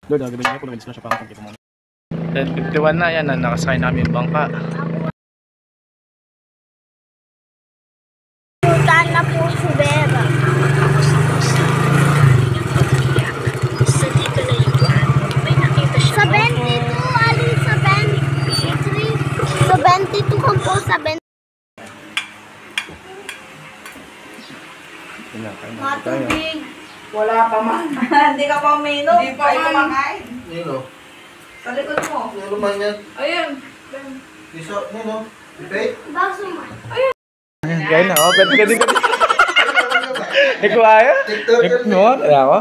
Lord, gagawin niya kung nag-display siya pa ako. 10:51 na, yan, nakasakay namin yung bangka. Puntaan na po si Vera. Sa 22, Ali, sa 23. Sa 22 kung po sa 20. Matubig. Wala pa man. Hindi ka pa uminom. Hindi pa kumakain. Nino? Sa likod mo. Nino man yan? Ayun. Iso, Nino? Ipay? Baso mo. Ayan, gaya na, oh, pwede. Ikaw ayaw? Ikaw mo? Ayaw ko?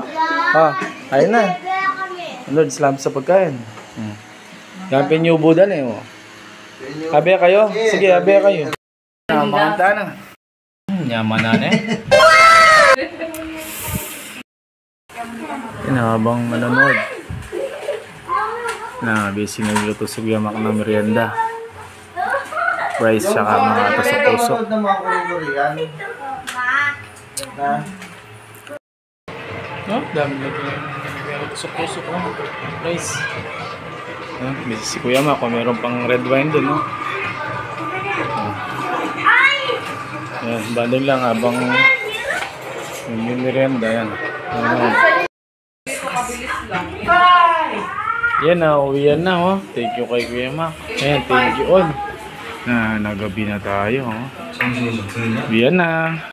Oh, ayun na. Vera kami. Lord, salamat sa pagkain. Yan pinyubudan eh, oh. Abe kayo? Sige, abe kayo. Makanta na. Yaman na eh. Yan, habang manonood. Na, busy nagluto si Kuya Mac ng merienda. Rice, saka mga tusok-tusok. na mga kuri-kurian. Na? No, dami na tusok-tusok. Rice. Busy si Kuya Mac, meron pang red wine dun, no? Yan, banding lang habang yung merienda, yan. Yan na, uwian na, oh. Thank you kay Kuya Mac. Ayan, thank you all. Nagabi na tayo, oh. Uwian na.